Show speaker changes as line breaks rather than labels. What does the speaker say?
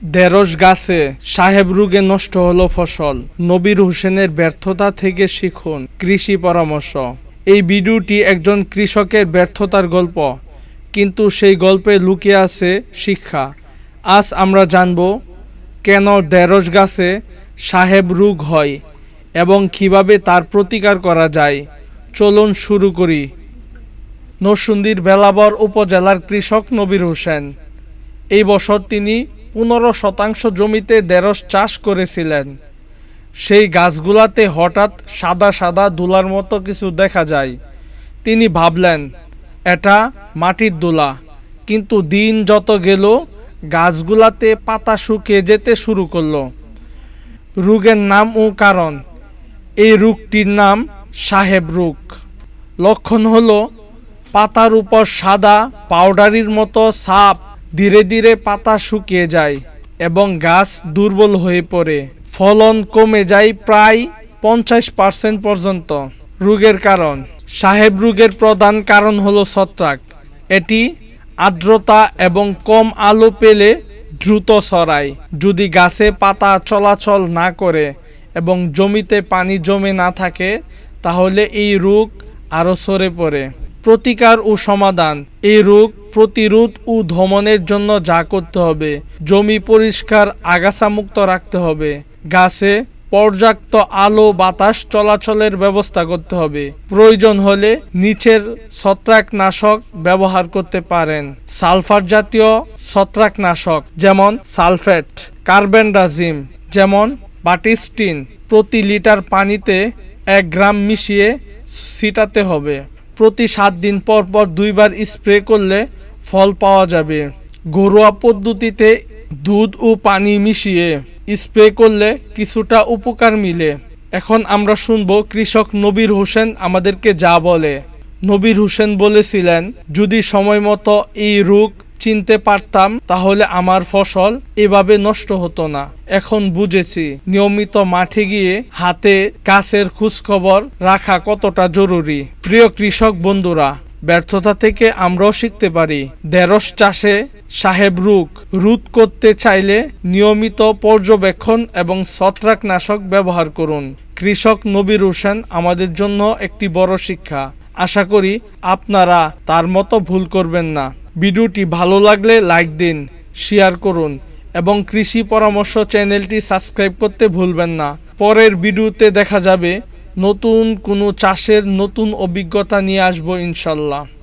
ঢেঁড়স গাছে সাহেব রোগে নষ্ট হলো ফসল। নবীর হোসেনের ব্যর্থতা থেকে শিখুন। কৃষি পরামর্শ। এই ভিডিওটি একজন কৃষকের ব্যর্থতার গল্প, কিন্তু সেই গল্পে লুকিয়ে আছে শিক্ষা। আজ আমরা জানব কেন ঢেঁড়স গাছে সাহেব রোগ হয় এবং কিভাবে তার প্রতিকার করা যায়। চলুন শুরু করি। নরসিংদীর বেলাবর উপজেলার কৃষক নবীর হোসেন। এই বছর তিনি 15% জমিতে ঢেঁড়স চাষ করেছিলেন। সেই গাছগুলাতে হঠাৎ সাদা সাদা ধুলার মতো কিছু দেখা যায়। তিনি ভাবলেন এটা মাটির ধুলা, কিন্তু দিন যত গেল গাছগুলাতে পাতা শুকিয়ে যেতে শুরু করলো। রোগের নাম ও কারণ। এই রোগটির নাম সাহেব রোগ। লক্ষণ হলো পাতার উপর সাদা পাউডারির মতো ছাপ, ধীরে ধীরে পাতা শুকিয়ে যায় এবং গাছ দুর্বল হয়ে পড়ে। ফলন কমে যায় প্রায় 50% পর্যন্ত। রোগের কারণ। সাহেব রোগের প্রধান কারণ হলো ছত্রাক। এটি আর্দ্রতা এবং কম আলো পেলে দ্রুত ছড়ায়। যদি গাছে পাতা চলাচল না করে এবং জমিতে পানি জমে না থাকে, তাহলে এই রোগ আরও ছড়ে পড়ে। প্রতিকার ও সমাধান। এই রোগ প্রতিরোধ ও দমনের জন্য যা করতে হবে: জমি পরিষ্কার, আগাছা মুক্ত রাখতে হবে, গাছে পর্যাপ্ত আলো বাতাস চলাচলের ব্যবস্থা করতে হবে। প্রয়োজন হলে নিচের ছত্রাকনাশক ব্যবহার করতে পারেন। সালফার জাতীয় ছত্রাকনাশক যেমন সালফেট, কার্বেন্ডাজিম যেমন বাটিস্টিন প্রতি লিটার পানিতে 1 গ্রাম মিশিয়ে ছিটাতে হবে। প্রতি 7 দিন পর পর 2 বার স্প্রে করলে ফল পাওয়া যাবে। ঘরোয়া পদ্ধতিতে দুধ ও পানি মিশিয়ে স্প্রে করলে কিছুটা উপকার মিলে। এখন আমরা শুনবো কৃষক নবীর হোসেন আমাদেরকে যা বলে। নবীর হোসেন বলেছিলেন, যদি সময় মতো এই রোগ চিনতে পারতাম তাহলে আমার ফসল এভাবে নষ্ট হতো না। এখন বুঝেছি নিয়মিত মাঠে গিয়ে হাতে গাছের খোঁজখবর রাখা কতটা জরুরি। প্রিয় কৃষক বন্ধুরা, ব্যর্থতা থেকে আমরাও শিখতে পারি। ঢেঁড়স চাষে সাহেব রোগ রোধ করতে চাইলে নিয়মিত পর্যবেক্ষণ এবং ছত্রাকনাশক ব্যবহার করুন। কৃষক নবীর হোসেন আমাদের জন্য একটি বড় শিক্ষা। আশা করি আপনারা তার মতো ভুল করবেন না। ভিডিওটি ভালো লাগলে লাইক দিন, শেয়ার করুন এবং কৃষি পরামর্শ চ্যানেলটি সাবস্ক্রাইব করতে ভুলবেন না। পরের ভিডিওতে দেখা যাবে নতুন কোনো চাষের নতুন অভিজ্ঞতা নিয়ে আসবো ইনশাল্লাহ।